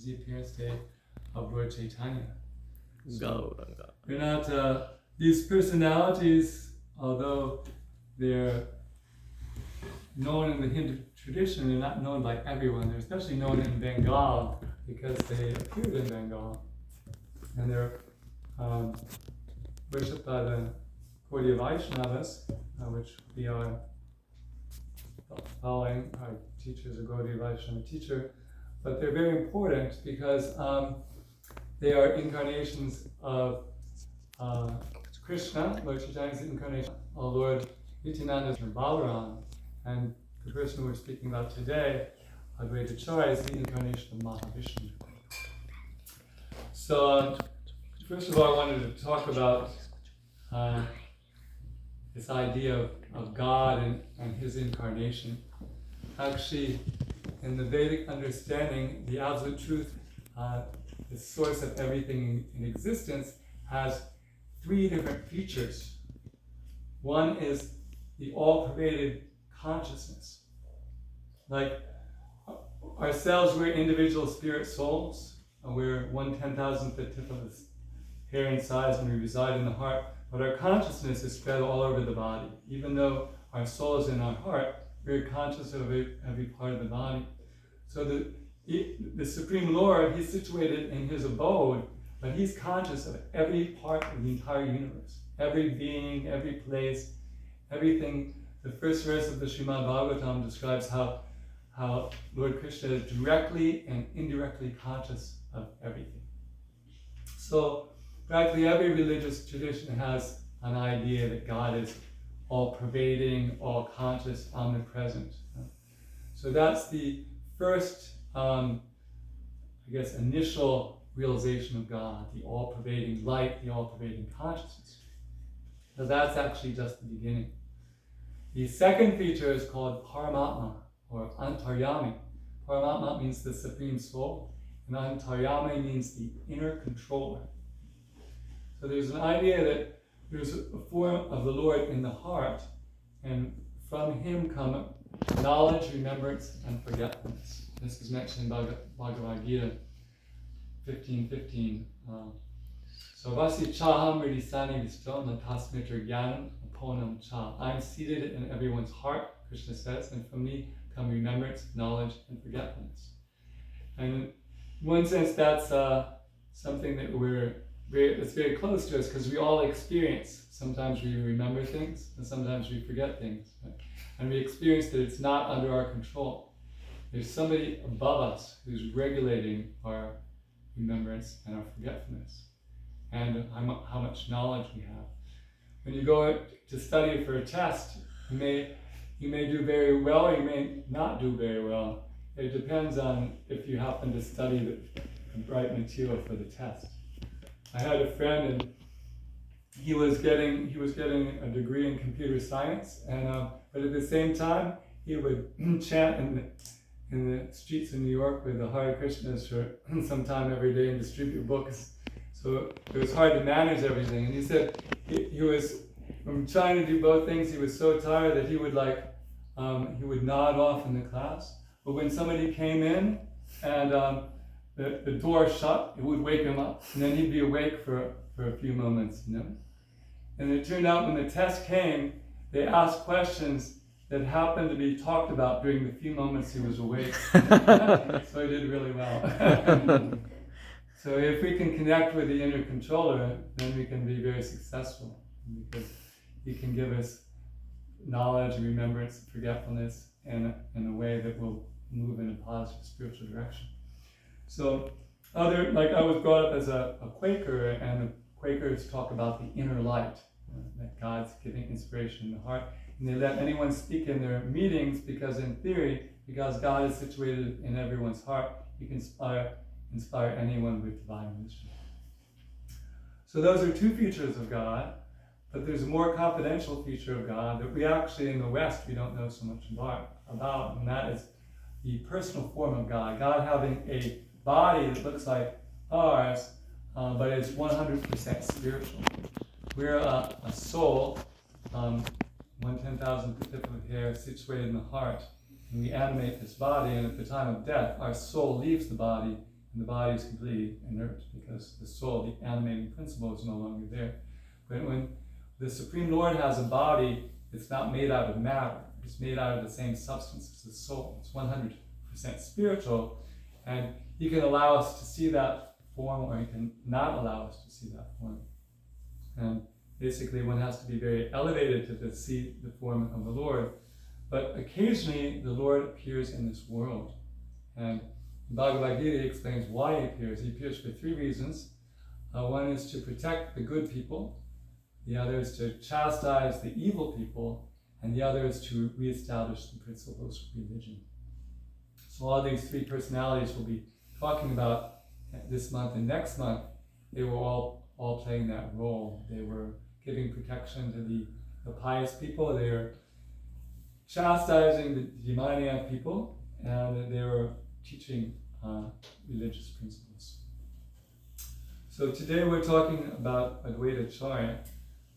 is the appearance day of Lord Chaitanya. So Gauranga. they're not, these personalities, although they're known in the Hindu tradition, they're not known by everyone. They're especially known in Bengal because they appeared in Bengal. And they're worshipped by the Gaudiya Vaishnavas, which we are following. Our teacher is a Gaudiya Vaishnava teacher. But they're very important because they are incarnations of Krishna. Lord Chaitanya is the incarnation of Lord Nityananda and Balaram. And the person we're speaking about today, Advaitha Acharya, is the incarnation of Mahavishnu. So, first of all, I wanted to talk about this idea of God and his incarnation. Actually, in the Vedic understanding, the absolute truth, the source of everything in existence, has three different features. One is the all-pervaded consciousness. Like ourselves, we're individual spirit souls. We're 1/10,000th the tip of the hair in size, and we reside in the heart. But our consciousness is spread all over the body. Even though our soul is in our heart, we're conscious of every part of the body. So the Supreme Lord, he's situated in his abode, but he's conscious of every part of the entire universe. Every being, every place, everything. The first verse of the Srimad Bhagavatam describes how Lord Krishna is directly and indirectly conscious of everything. So practically every religious tradition has an idea that God is all-pervading, all-conscious, omnipresent. So that's the first, initial realization of God, the all-pervading light, the all-pervading consciousness. So that's actually just the beginning. The second feature is called Paramatma, or Antaryami. Paramatma means the Supreme Soul, and Antaryami means the inner controller. So there's an idea that there's a form of the Lord in the heart, and from him come knowledge, remembrance, and forgetfulness. This is mentioned in Bhagavad Gita 15:15. So Vasi Chaham Ridisani Vistom Tasmitra Gyanam Aponam Cha. I'm seated in everyone's heart, Krishna says, and from me come remembrance, knowledge, and forgetfulness. And in one sense, that's something that it's very close to us because we all experience. Sometimes we remember things, and sometimes we forget things. Right? And we experience that it's not under our control. There's somebody above us who's regulating our remembrance and our forgetfulness, and how much knowledge we have. When you go to study for a test, you may do very well, or you may not do very well. It depends on if you happen to study the right material for the test. I had a friend, and he was getting a degree in computer science, and but at the same time he would chant in the streets of New York with the Hare Krishnas for some time every day and distribute books. So it was hard to manage everything. And he said he was, from trying to do both things, he was so tired that he would nod off in the class. But when somebody came in and the door shut, it would wake him up. And then he'd be awake for a few moments, you know. And it turned out when the test came, they asked questions that happened to be talked about during the few moments he was awake. So he did really well. So if we can connect with the inner controller, then we can be very successful, because he can give us knowledge, remembrance, forgetfulness in a way that will move in a positive spiritual direction. So I was brought up as a Quaker, and the Quakers talk about the inner light, that God's giving inspiration in the heart. And they let anyone speak in their meetings because in theory, because God is situated in everyone's heart, he can inspire anyone with divine wisdom. So those are two features of God, but there's a more confidential feature of God that we actually in the West, we don't know so much about, and that is the personal form of God. God having a body that looks like ours, but is 100% spiritual. We're a soul, 1/10,000th the tip of the hair, situated in the heart, and we animate this body, and at the time of death, our soul leaves the body and the body is completely inert because the soul, the animating principle, is no longer there. But when the Supreme Lord has a body, it's not made out of matter. It's made out of the same substance as the soul. It's 100% spiritual, and He can allow us to see that form, or He can not allow us to see that form. And basically, one has to be very elevated to see the form of the Lord. But occasionally, the Lord appears in this world. And in Bhagavad Gita, He explains why He appears. He appears for 3 reasons. One is to protect the good people. The other is to chastise the evil people. And the other is to reestablish the principles of religion. So all these 3 personalities we'll be talking about this month and next month, they were all playing that role. They were giving protection to the pious people. They were chastising the demoniac people, and they were teaching religious principles. So today we're talking about Advaitha Acharya.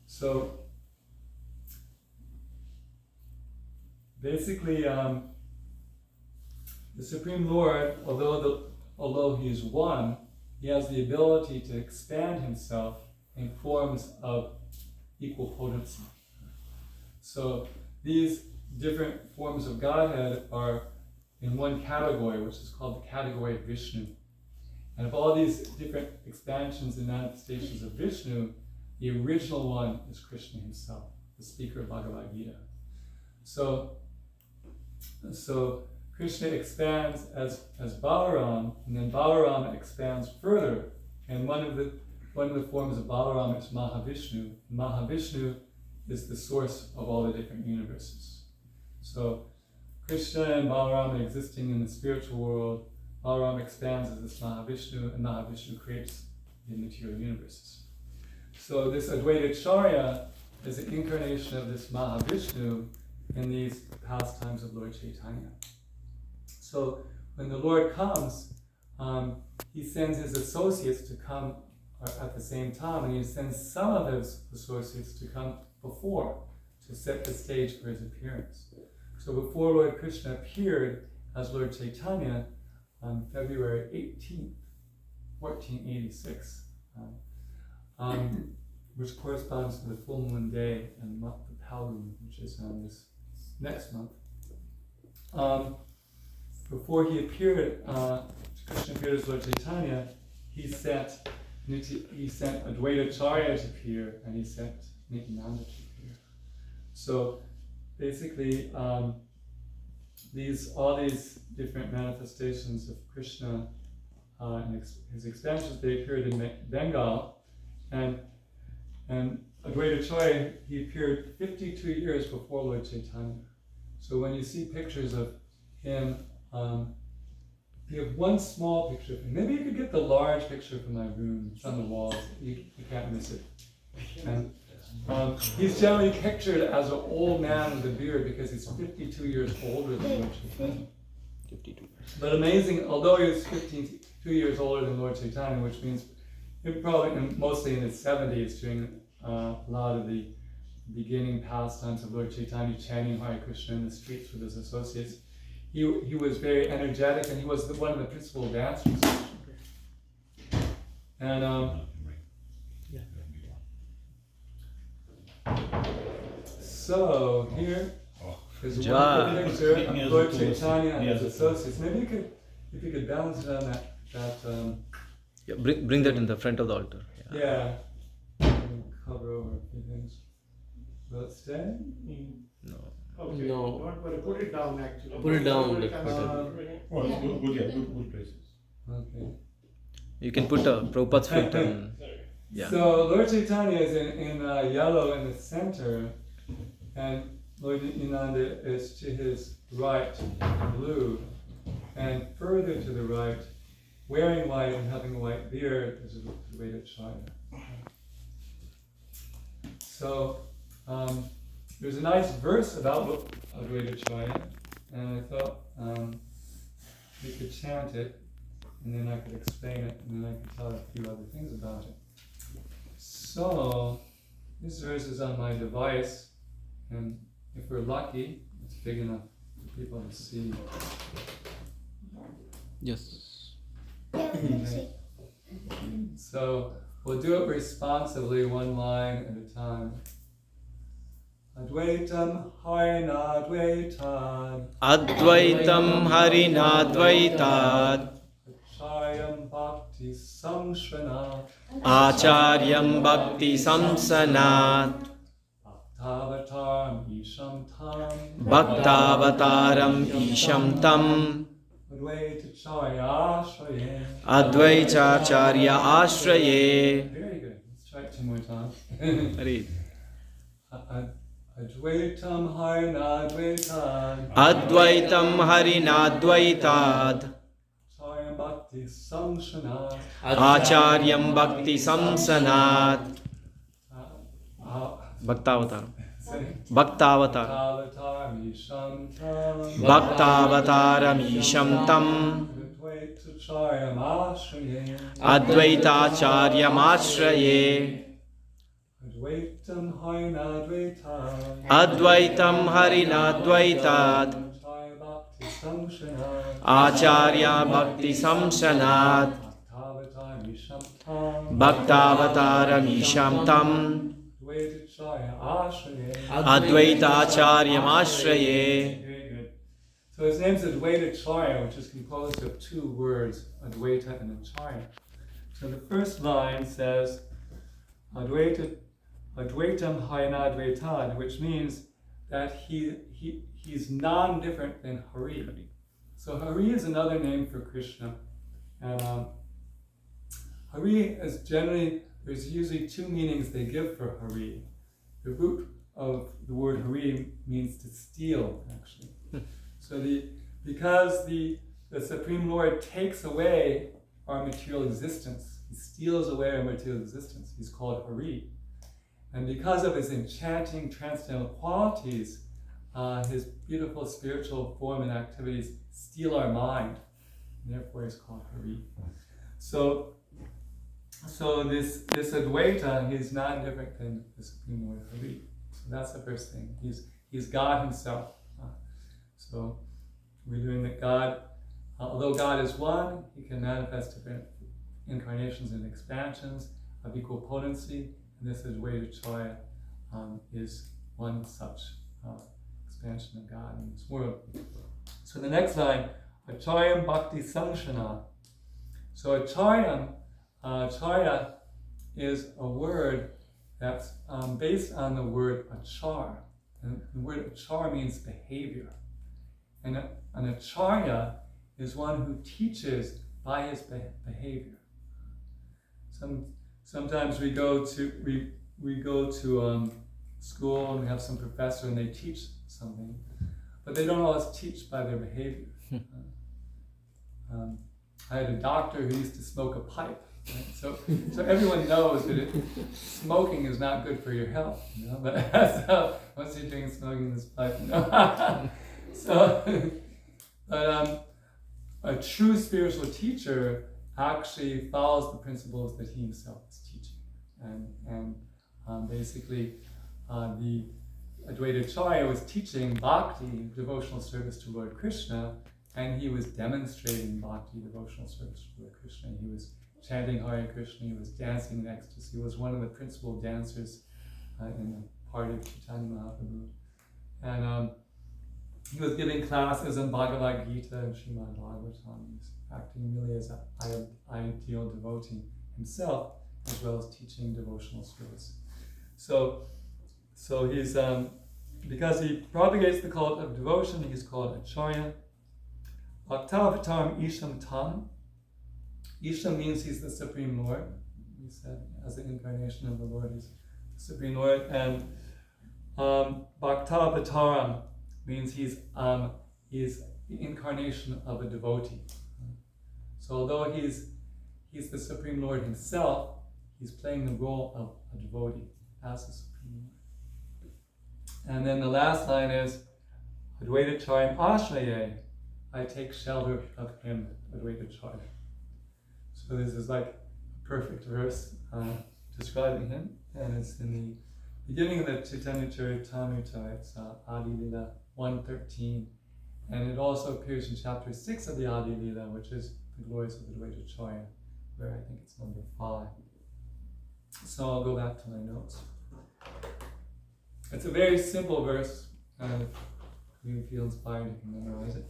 So basically, the Supreme Lord, although He is one, He has the ability to expand Himself in forms of equal potency. So these different forms of Godhead are in one category, which is called the category of Vishnu. And of all these different expansions and manifestations of Vishnu, the original one is Krishna Himself, the speaker of Bhagavad Gita. So Krishna expands as Balaram, and then Balaram expands further. And one of the forms of Balaram is Mahavishnu. Mahavishnu is the source of all the different universes. So Krishna and Balaram are existing in the spiritual world. Balaram expands as this Mahavishnu, and Mahavishnu creates the material universes. So this Advaitha Acharya is an incarnation of this Mahavishnu in these pastimes of Lord Chaitanya. So when the Lord comes, He sends His associates to come at the same time, and He sends some of His associates to come before to set the stage for His appearance. So before Lord Krishna appeared as Lord Chaitanya on February 18th, 1486, which corresponds to the full moon day and month of Palgun, which is on this next month. Before he appeared, Krishna appeared as Lord Chaitanya, he sent Advaitha Acharya to appear, and he sent Nityananda to appear. So basically, all these different manifestations of Krishna and his expansions, they appeared in Bengal, and Advaitha Acharya, he appeared 52 years before Lord Chaitanya. So when you see pictures of him, you have one small picture of him. Maybe you could get the large picture from my room. It's on the walls. You can't miss it. And he's generally pictured as an old man with a beard because he's 52 years older than Lord Chaitanya. 52. But amazing, although he was 52 years older than Lord Chaitanya, which means he probably mostly in his 70s during a lot of the beginning pastimes of Lord Chaitanya, chanting Hare Krishna in the streets with his associates. He was very energetic, and he was one of the principal dancers. And so here is one picture of Lord Chaitanya and his associates. Maybe if you could balance it on that. Yeah, bring that in the front of the altar. Yeah. Cover over a few things. Will it stay? No. Okay. No. Don't worry. Put it down. Actually. Put it down. Good places. Okay. You can put a Prabhupada's foot on. Yeah. So Lord Chaitanya is in yellow in the center, and Lord Nityananda is to his right, blue, and further to the right, wearing white and having a white beard, is Advaitha Acharya. So there's a nice verse about Advaitha Acharya, and I thought we could chant it, and then I could explain it, and then I could tell a few other things about it. So this verse is on my device, and if we're lucky, it's big enough for people to see. Yes. So we'll do it responsively, one line at a time. Advaitam Harinadvaitad. Advaitam Harinadvaitad. Acharyam Bhakti Samshranat. Acharyam Bhakti Samsanat. Bhaktavataram Isham Tam. Bhaktavataram Isham Tam. Advaita Acharya Ashraye. Advaitha Acharya Ashraye. Very good. Let's try it 2 more times. Read. Advaitam Harinadvaitad. Advaitam Harinadvaitad. Acharyam Bhakti Samshranat. Acharyam Bhakti Samsanat. Bhaktavataram. Bhaktavatar. Bhaktavataram Isham Tam. Bhaktavataram Isham Tam. Advaita Acharyam Ashraye. Advaitha Acharya Ashraye. Advaitam Harinadvaitad. Advaitam Harinadvaitad. Acharya Bhakti Samsanat. Bhaktavataram Isham Tam. Advaitha Acharya Ashraye. Very good. So his name's Advaitha Acharya, which is composed of 2 words, Advaita and Acharya. So the first line says, Advaitam Harinadvaitad, which means that he's non-different than Hari. So Hari is another name for Krishna. And Hari is generally, there's usually 2 meanings they give for Hari. The root of the word Hari means to steal, actually. So because the Supreme Lord takes away our material existence, he steals away our material existence, he's called Hari. And because of his enchanting transcendental qualities, his beautiful spiritual form and activities steal our mind, and therefore he's called Hari. So this Advaita, he's not different than the Supreme Lord Hari. So that's the first thing. He's God himself. So we're doing that God, although God is one, he can manifest different incarnations and expansions of equal potency. And this Advaita Acharya is one such expansion of God in this world. So the next line, Acharyam Bhakti Samshana. So Acharya is a word that's based on the word achar. And the word achar means behavior. And an acharya is one who teaches by his behavior. Sometimes we go to school and we have some professor and they teach something, but they don't always teach by their behavior. I had a doctor who used to smoke a pipe. Right? So everyone knows that smoking is not good for your health. You know? But so once you're doing smoking this pipe, you know. But a true spiritual teacher actually follows the principles that he himself is teaching, and basically the Advaita Acharya was teaching bhakti, devotional service to Lord Krishna, and he was demonstrating bhakti, devotional service to Lord Krishna. He was chanting Hare Krishna, he was dancing in ecstasy, he was one of the principal dancers in the party of Chaitanya Mahaprabhu. And he was giving classes on Bhagavad Gita and Srimad Bhagavatam. He was acting really as an ideal devotee himself, as well as teaching devotional service. So he's, because he propagates the cult of devotion, he's called Acharya. Bhaktavataram Isham Tam. Isham means he's the Supreme Lord. We said, as the incarnation of the Lord, he's the Supreme Lord. And Bhaktavataram means he's the incarnation of a devotee. So although he's the Supreme Lord himself, he's playing the role of a devotee as the Supreme Lord. And then the last line is Advaita Acharya Ashraye. I take shelter of him, Advaita Acharya. So this is like a perfect verse describing him, and it's in the beginning of the Chaitanya Charitamrita. It's Adi Lila 113, and it also appears in chapter 6 of the Adi Lila, which is the the glories of Advaitha Acharya, where I think it's number 5. So I'll go back to my notes. It's a very simple verse, and if you feel inspired, you can memorize it.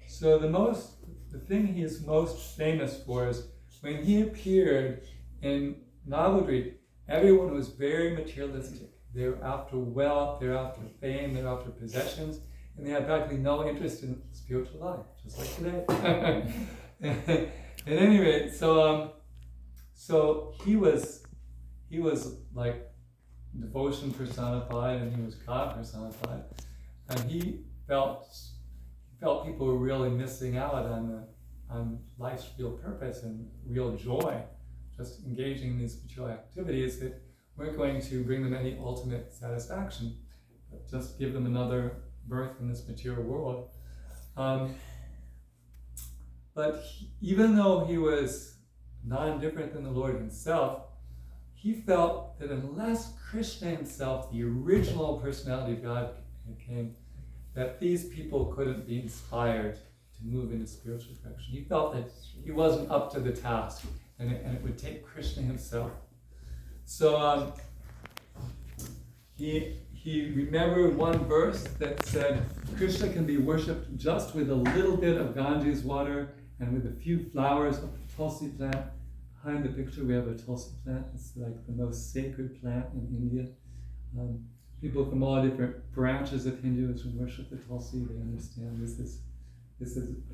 So the thing he is most famous for is when he appeared in Navadvip, everyone was very materialistic. They were after wealth, they were after fame, they were after possessions, and they had practically no interest in spiritual life, just like today. At any rate, so he was like devotion personified, and he was God personified, and he felt people were really missing out on life's real purpose and real joy, just engaging in these material activities that weren't going to bring them any ultimate satisfaction, but just give them another birth in this material world. But even though he was non-different than the Lord himself, he felt that unless Krishna himself, the original personality of God, came, that these people couldn't be inspired to move into spiritual direction. He felt that he wasn't up to the task, and it would take Krishna himself. So he remembered one verse that said, Krishna can be worshipped just with a little bit of Ganges water and with a few flowers of the Tulsi plant. Behind the picture we have a Tulsi plant. It's like the most sacred plant in India. People from all different branches of Hinduism worship the Tulsi. They understand this is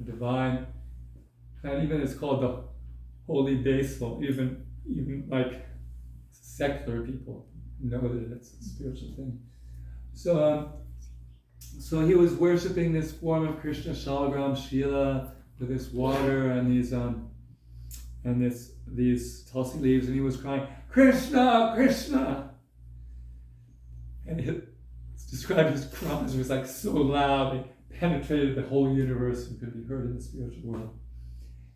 divine, and even it's called the holy basil. Even like secular people know that it's a spiritual thing. So he was worshiping this form of Krishna, Shalagram Shila, with this water and these Tulsi leaves, and he was crying, Krishna, Krishna! And it's described as cries. It was like so loud, it penetrated the whole universe and could be heard in the spiritual world.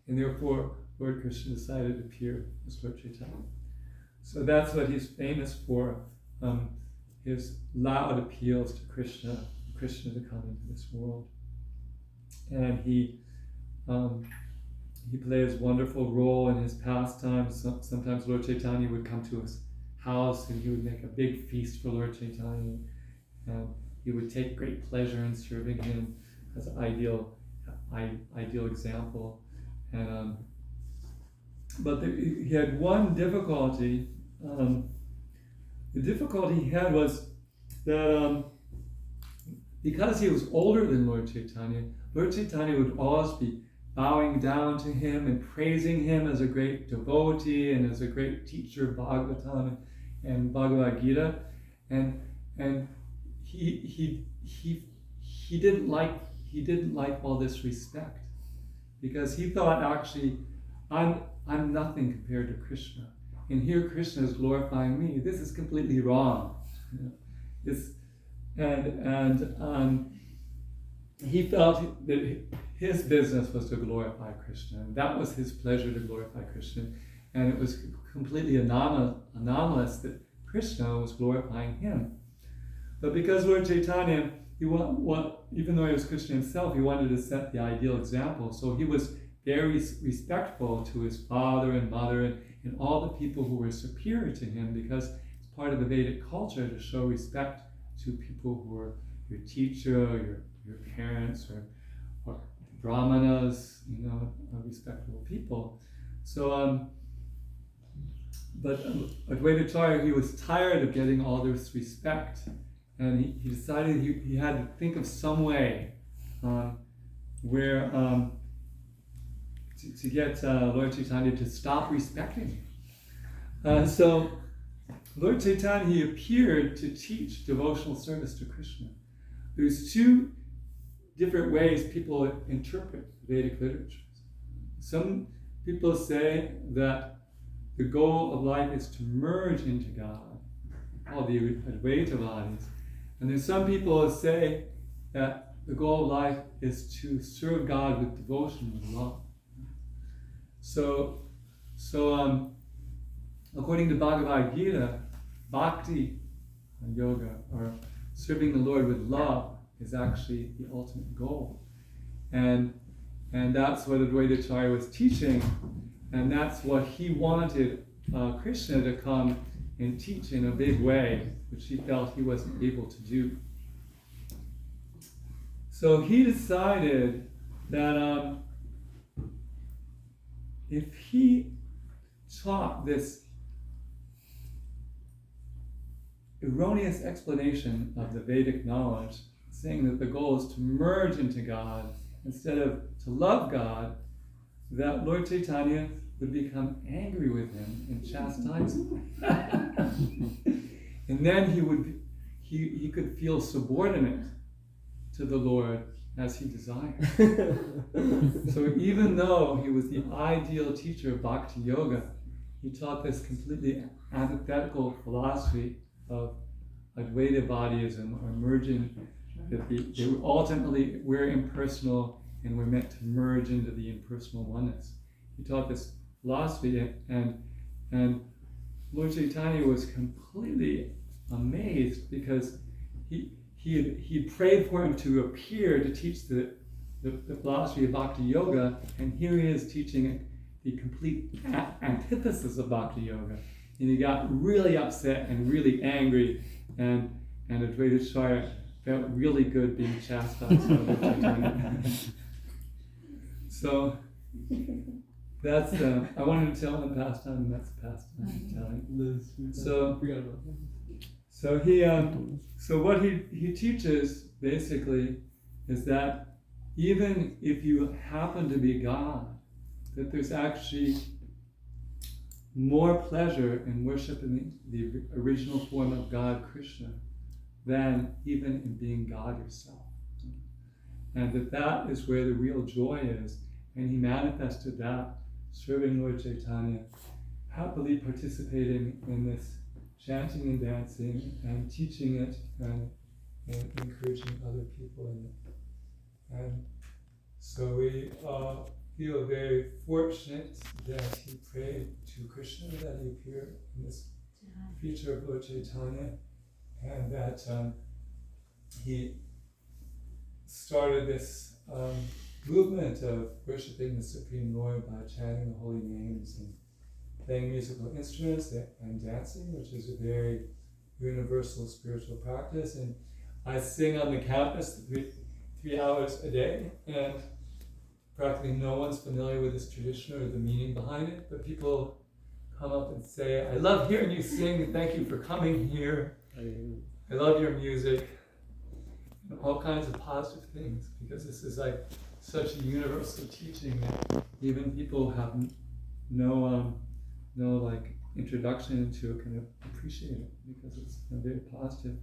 And therefore, Lord Krishna decided to appear as Lord Chaitanya. So that's what he's famous for, his loud appeals to Krishna to come into this world. And he plays a wonderful role in his pastimes. Sometimes Lord Chaitanya would come to his house and he would make a big feast for Lord Chaitanya, and he would take great pleasure in serving him as an ideal example. And but he had one difficulty. The difficulty he had was that because he was older than Lord Chaitanya would always be bowing down to him and praising him as a great devotee and as a great teacher of Bhagavatam and Bhagavad Gita, and he didn't like all this respect, because he thought, actually, I'm nothing compared to Krishna, and here Krishna is glorifying me. This is completely wrong. He felt that his business was to glorify Krishna, and that was his pleasure, to glorify Krishna, and it was completely anomalous that Krishna was glorifying him. But because Lord Chaitanya, even though he was Krishna himself, he wanted to set the ideal example, so he was very respectful to his father and mother and all the people who were superior to him, because it's part of the Vedic culture to show respect to people who are your teacher, your parents, or brahmanas, respectable people. So, but Advaitha Acharya, he was tired of getting all this respect, and he decided he had to think of some way where to get Lord Chaitanya to stop respecting him. So Lord Chaitanya, he appeared to teach devotional service to Krishna. There's two different ways people interpret Vedic literatures. Some people say that the goal of life is to merge into God, all the Advaitavadis. And then some people say that the goal of life is to serve God with devotion and love. So according to Bhagavad Gita, bhakti yoga, or serving the Lord with love, is actually the ultimate goal. And that's what Advaitha Acharya was teaching, and that's what he wanted Krishna to come and teach in a big way, which he felt he wasn't able to do. So he decided that if he taught this erroneous explanation of the Vedic knowledge, saying that the goal is to merge into God instead of to love God, that Lord Chaitanya would become angry with him and chastise him. And then he could feel subordinate to the Lord as he desired. So even though he was the ideal teacher of Bhakti Yoga, he taught this completely antithetical philosophy of Advaita Vaidism, or merging, that ultimately we're impersonal and we're meant to merge into the impersonal oneness. He taught this philosophy, and Lord Chaitanya was completely amazed, because he prayed for him to appear to teach the philosophy of Bhakti Yoga, and here he is teaching the complete antithesis of Bhakti Yoga. And he got really upset and really angry, and Advaita Acharya felt really good being chastised by Lord Chaitanya. So that's I wanted to tell him the pastime, and that's the pastime I'm telling. So what he teaches basically is that even if you happen to be God, that there's actually more pleasure in worshiping the original form of God, Krishna, than even in being God yourself. And that is where the real joy is. And he manifested that, serving Lord Chaitanya, happily participating in this chanting and dancing and teaching it and encouraging other people in it. And so we feel very fortunate that he prayed to Krishna, that he appeared in this feature of Lord Chaitanya, and that he started this movement of worshipping the Supreme Lord by chanting the holy names and playing musical instruments and dancing, which is a very universal spiritual practice. And I sing on the campus 3 hours a day, and practically no one's familiar with this tradition or the meaning behind it, but people come up and say, I love hearing you sing, thank you for coming here, I love your music, and all kinds of positive things, because this is like such a universal teaching that even people have no like introduction into it can appreciate it, because it's very positive.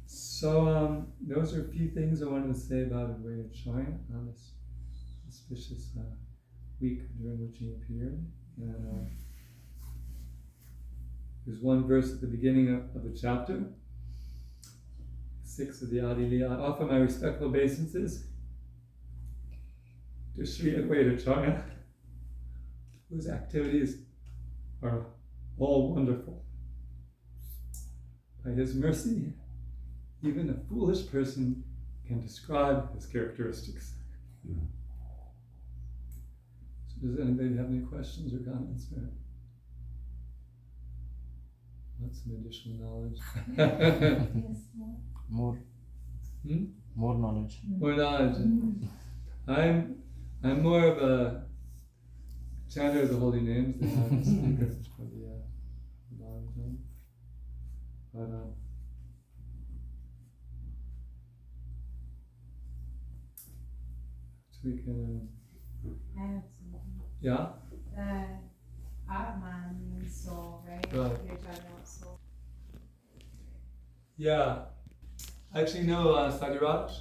So those are a few things I wanted to say about Advaitha Acharya on this auspicious week during which he appeared. And there's one verse at the beginning of the chapter, 6 of the Adi Leela. I offer my respectful obeisances to Sri Advaitha Acharya, whose activities are all wonderful. By his mercy, even a foolish person can describe his characteristics. So does anybody have any questions or comments? Or want some additional knowledge? More knowledge. More knowledge. I'm more of a chanter of the holy names than I'm a speaker of the Bhagavatam. But so we can. I have something. Yeah. Atman means soul, right? Right. You're talking about soul. Yeah. I actually know Sadiraj.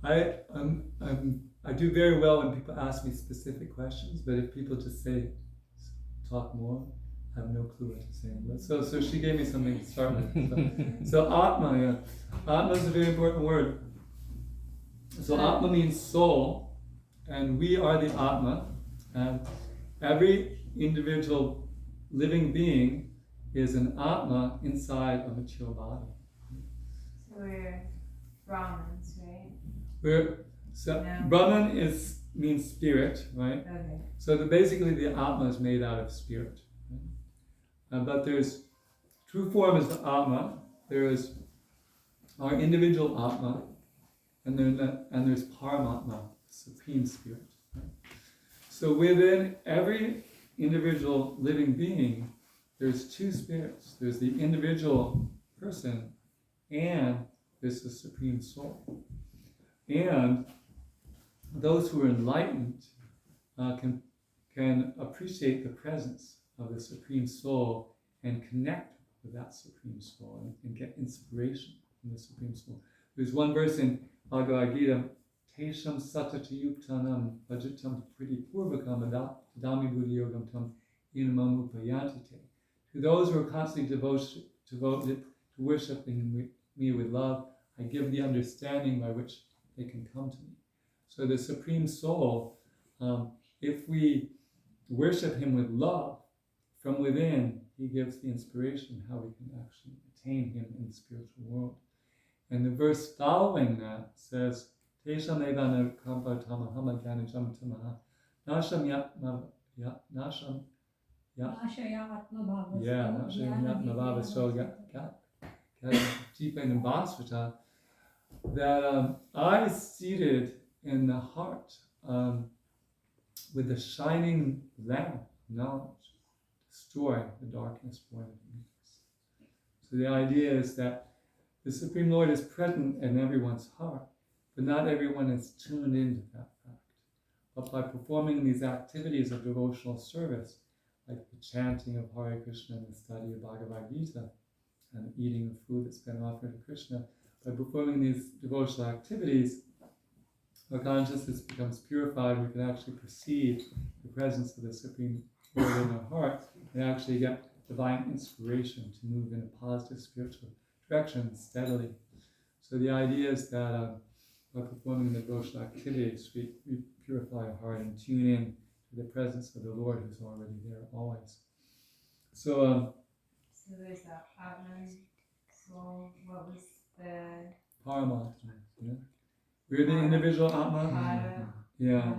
I do very well when people ask me specific questions, but if people just say talk more, I have no clue what to say. But so she gave me something to start with. So Atma, yeah. Atma is a very important word. So Atma means soul, and we are the Atma, and every individual living being is an Atma inside a material body. So we're Brahmins, right? So Brahman means spirit, right? Okay. So basically the Atma is made out of spirit. Right? But there's true form is the Atma. There is our individual Atma, and there's Paramatma, Supreme Spirit. Right? So within every individual living being, there's two spirits. There's the individual person, and there's the Supreme Soul. And those who are enlightened can appreciate the presence of the Supreme Soul and connect with that Supreme Soul and get inspiration from the Supreme Soul. There's one verse in Bhagavad Gita, Tesham satatayuktanam vajitam pritipurvakam adami buddhiyogam tam inamam upayantite. To those who are constantly devoted to worshiping me with love, I give the understanding by which they can come to me. So the Supreme Soul, if we worship Him with love, from within, He gives the inspiration how we can actually attain Him in the spiritual world. And the verse following that says, Tesham evana kampa tamahama gyanajam tamaha nasham nasham Nashayatmabhava. So got deep in Bhasvata, that I seated in the heart with the shining lamp of knowledge, destroy the darkness born of ignorance. So the idea is that the Supreme Lord is present in everyone's heart, but not everyone is tuned into that fact. But by performing these activities of devotional service, like the chanting of Hare Krishna and the study of Bhagavad Gita and eating of food that's been offered to Krishna, by performing these devotional activities, our consciousness becomes purified. We can actually perceive the presence of the Supreme Lord in our heart and actually get divine inspiration to move in a positive spiritual direction steadily. So the idea is that by performing the devotional activities, we purify our heart and tune in to the presence of the Lord who's already there always. So there's that Atman. So what was the Paramatma? Yeah? We're the individual Atma. Yeah.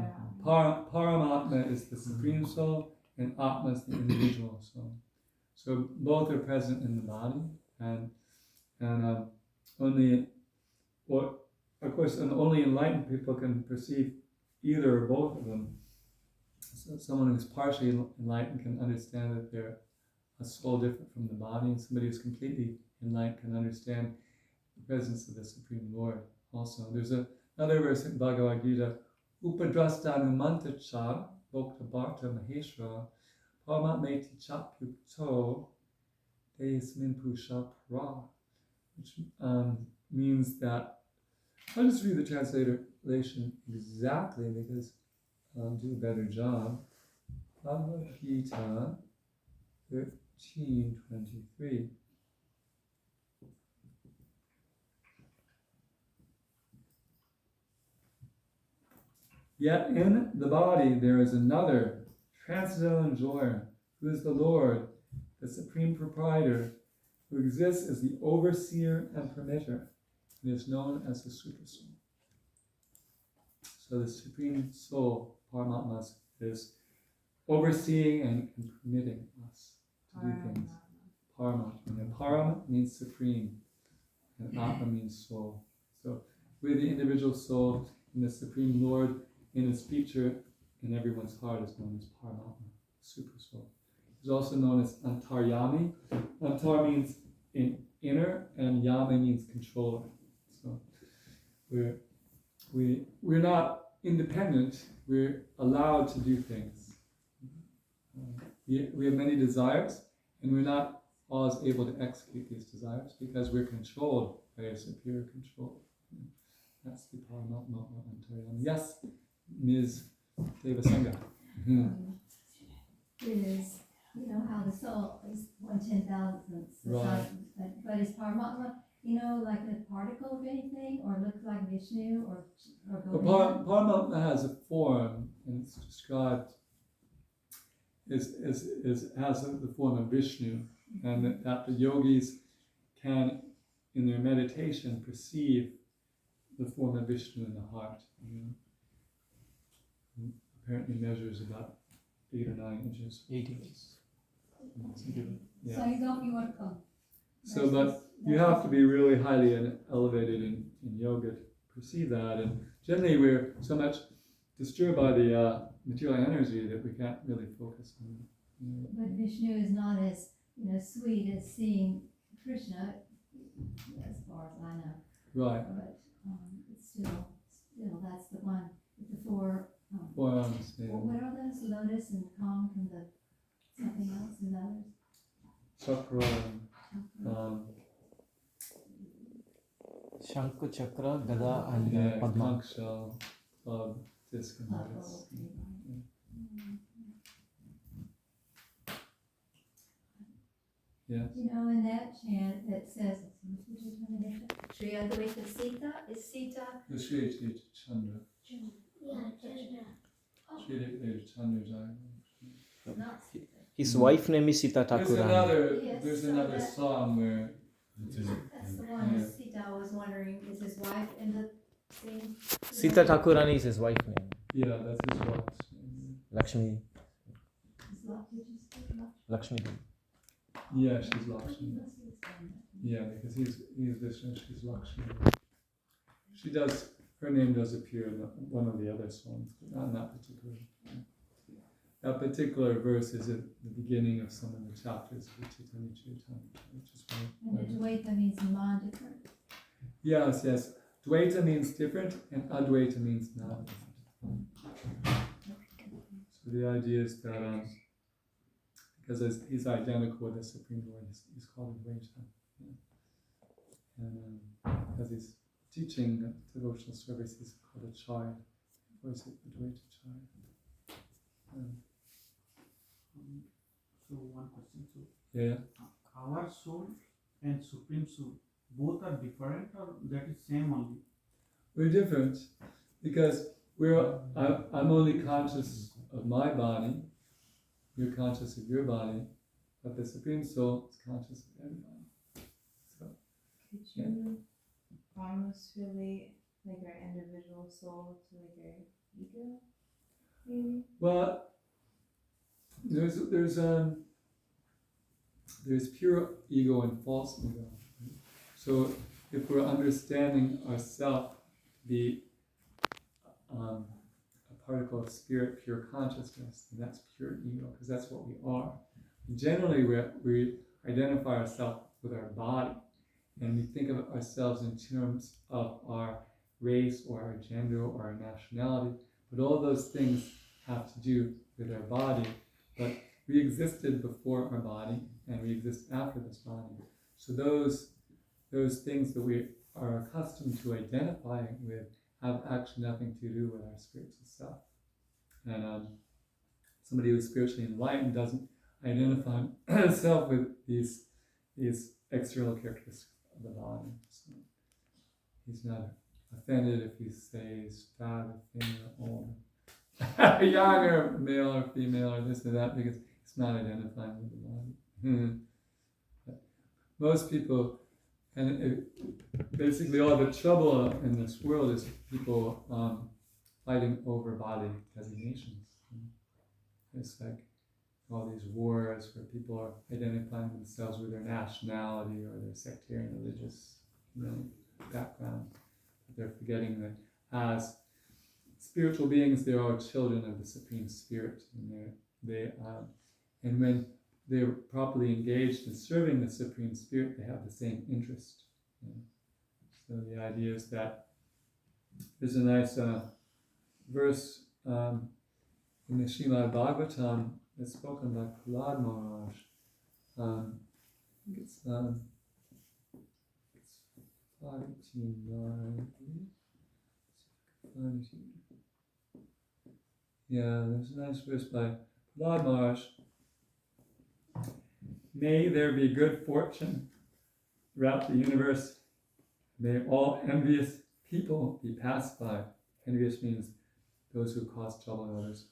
Paramatma is the Supreme Soul, and Atma is the individual soul. So both are present in the body, and only enlightened people can perceive either or both of them. So someone who's partially enlightened can understand that they're a soul different from the body, and somebody who's completely enlightened can understand the presence of the Supreme Lord also. There's another verse in Bhagavad Gita, Upadrastanumanta Bhokta Bharta Maheshwara Paramatmeti Chapyukto Deismin Pusha Pra, which means that, I'll just read the translation exactly because I'll do a better job. Bhagavad Gita 13:23. Yet in the body there is another transcendental enjoyer, who is the Lord, the Supreme Proprietor, who exists as the overseer and permitter, and is known as the Super Soul. So the Supreme Soul, Paramatma, is overseeing and permitting us to do things. Paramatma. And Param means supreme, and Atma means soul. So we're the individual soul, and the Supreme Lord in His feature in everyone's heart is known as Paramatma, Super Soul. He's also known as Antaryami. Antar means inner, and Yami means controller. So we're not independent. We're allowed to do things. We have many desires, and we're not always able to execute these desires because we're controlled by a superior control. That's the Paramatma Antaryami. Yes, Ms. Devasanga. Is, you know, how the soul is 1/10,000th, Right. but is Paramatma, you know, like a particle of anything, or looks like Vishnu, or Paramatma has a form, and it's described has the form of Vishnu, and that the yogis can, in their meditation, perceive the form of Vishnu in the heart. Apparently measures about 8 or 9 inches. 8 inches. Yeah. So you don't, you want to come. So, but you have to be really highly elevated in yoga to perceive that. And generally, we're so much disturbed by the material energy that we can't really focus on. But Vishnu is not as, sweet as seeing Krishna, as far as I know. Right. But it's still, that's the one with the four. Forearms. Yeah. What are those? Lotus and Kong and the something else and others. Chakra. Shankha, Chakra, Gada, and Yeah, Padma. conch shell, club, disc, and lotus. Yeah. In that chant that says, Sri Advaitha Sita, is Sita? The Sri Chandra. Sri Chandra. Not Sita. His wife name is Sita There's Thakurani. another song where That's the one, Sita, I was wondering, is his wife in the same? Sita Thakurani is his wife name. yeah, that's his wife. Lakshmi. Did you say Lakshmi. Yeah, she's Lakshmi. Yeah, because he's Vishnu, she's Lakshmi. She does, her name does appear in one of the other songs, but not in that particular. That particular verse is at the beginning of some of the chapters of the Chaitanya Charitamrita, which is And Advaita means non-different. Yes. Dvaita means different, and Advaita means not different. So the idea is that because he's identical with the Supreme Lord, he's called Advaita. And as he's teaching devotional service, he's called Acharya. Or is it Advaita Acharya? So one question. So Yeah. our soul and supreme soul both are different, or that is same only? We're different because I'm only conscious of my body. You're conscious of your body, but the Supreme Soul is conscious of everybody. So, Could you almost relate like our individual soul to like our ego, maybe? well, there's pure ego and false ego. So if we're understanding ourself be a particle of spirit, pure consciousness, then that's pure ego, because that's what we are. Generally, we identify ourselves with our body, and we think of ourselves in terms of our race or our gender or our nationality, but all those things have to do with our body. But we existed before our body, and we exist after this body. So those things that we are accustomed to identifying with have actually nothing to do with our spiritual self. And somebody who's spiritually enlightened doesn't identify himself with these external characteristics of the body. So he's not offended if you say he's fat or thin or old, young or male or female or this or that, because he's not identifying with the body. But most people, and basically all the trouble in this world is people fighting over body designations. It's like all these wars where people are identifying themselves with their nationality or their sectarian religious background. But they're forgetting that as spiritual beings, they are children of the Supreme Spirit, and when they're properly engaged in serving the Supreme Spirit, they have the same interest. So the idea is that there's a nice verse in the Srimad Bhagavatam that's spoken by Prahlad Maharaj. I think it's 5:18. Yeah, there's a nice verse by Prahlad Maharaj. May there be good fortune throughout the universe. May all envious people be passed by. Envious means those who cause trouble to others.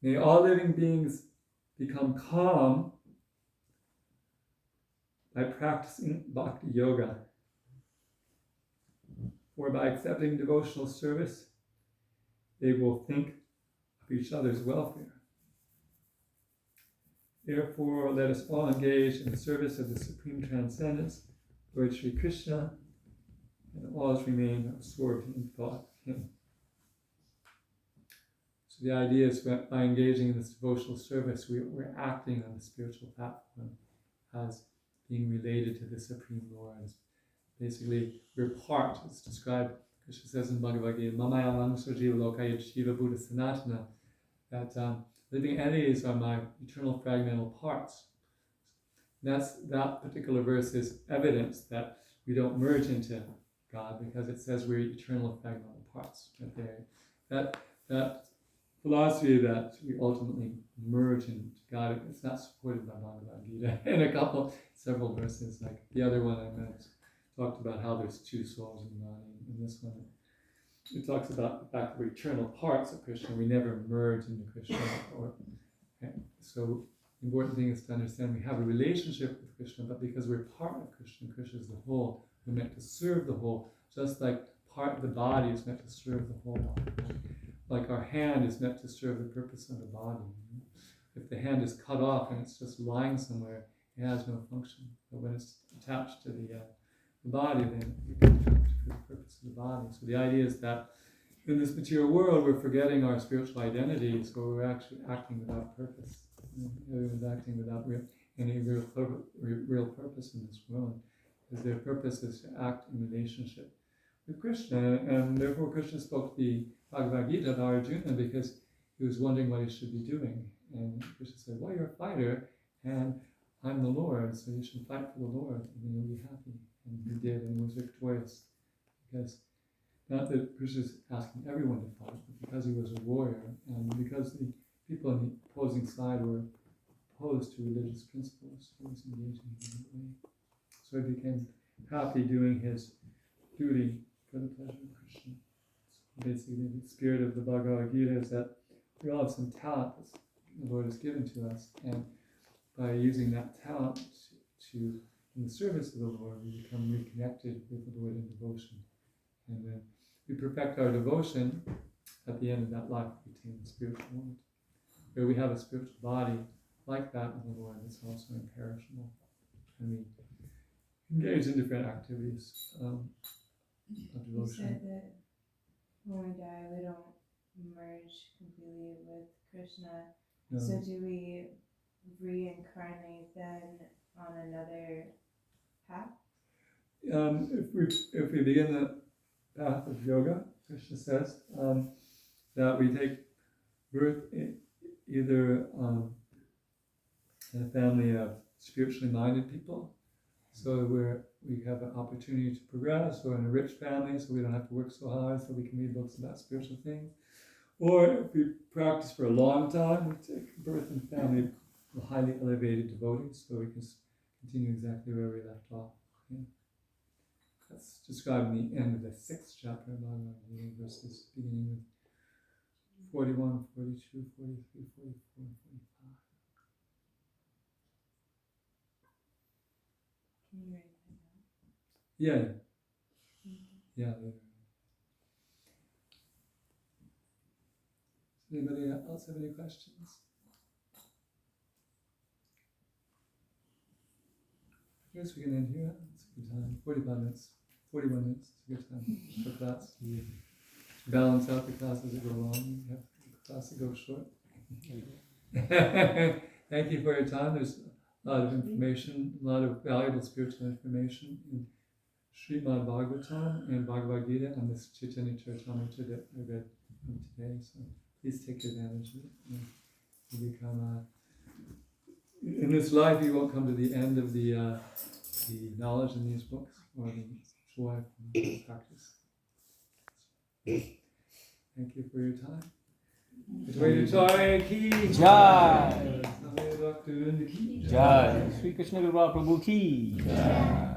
May all living beings become calm by practicing bhakti yoga, for by accepting devotional service, they will think of each other's welfare. Therefore, let us all engage in the service of the Supreme Transcendence, Lord Sri Krishna, and always remain absorbed in thought of Him. So the idea is that by engaging in this devotional service, we're acting on the spiritual platform as being related to the Supreme Lord. Basically, we're part, it's described, Krishna says in Bhagavad Gita, Mamaya Manusya Jiva Lokaya Shiva Buddha Sanatana, that living entities are my eternal fragmental parts. That particular verse is evidence that we don't merge into God, because it says we're eternal fragmental parts. Right there. That philosophy that we ultimately merge into God, it's not supported by Bhagavad Gita. In several verses, like the other one I meant, talked about how there's two souls in the body. And this one, it talks about the fact that we're eternal parts of Krishna. We never merge into Krishna. So the important thing is to understand we have a relationship with Krishna, but because we're part of Krishna, Krishna is the whole, we're meant to serve the whole, just like part of the body is meant to serve the whole. Like our hand is meant to serve the purpose of the body. If the hand is cut off and it's just lying somewhere, it has no function. But when it's attached to the body, then it can function for the purpose of the body. So the idea is that in this material world, we're forgetting our spiritual identity, so we're actually acting without purpose. Everyone's acting without any real purpose in this world, because their purpose is to act in relationship with Krishna, and therefore Krishna spoke the Bhagavad Gita to Arjuna because he was wondering what he should be doing. And Krishna said, well, you're a fighter, and I'm the Lord, so you should fight for the Lord, and then you'll be happy. And he did, and he was victorious. Because, not that Krishna is asking everyone to fight, but because he was a warrior, and because the people on the opposing side were opposed to religious principles, he was engaging in that way. So he became happy doing his duty for the pleasure of Krishna. So basically, the spirit of the Bhagavad Gita is that we all have some talent that the Lord has given to us, and by using that talent to in the service of the Lord, we become reconnected with the Lord in devotion. And then we perfect our devotion. At the end of that life, we attain the spiritual world, where we have a spiritual body like that in the Lord that's also imperishable. And we engage in different activities of devotion. You said that when we die, we don't merge completely with Krishna. No. So do we reincarnate then on another path? If we begin the path of yoga, Krishna says that we take birth either in a family of spiritually minded people, so we have an opportunity to progress, or in a rich family, so we don't have to work so hard, so we can read books about spiritual things. Or if we practice for a long time, we take birth in a family of highly elevated devotees, so we can continue exactly where we left off. Yeah. That's described in the end of the 6th chapter of Bhagavad Gita, verses beginning with 41, 42, 43, 44, and 45. Can you write that down? Yeah. Mm-hmm. Yeah, later. Anybody else have any questions? I guess we can end here. It's a good time. 45 minutes. 41 minutes. It's a good time for class. You balance out the classes that go long. You have class that go short. Thank you for your time. There's a lot of information, a lot of valuable spiritual information in Srimad Bhagavatam and Bhagavad Gita and this Chaitanya Charitamrita that I read today. So please take advantage of it. And you become in this life, you won't come to the end of the knowledge in these books or the joy from the practice. Thank you for your time. Advaitha Acharya ki Jai. Samaya Bhaktivinoda ki Jai. Sri Krishna Kripa Prabhu ki. Jai.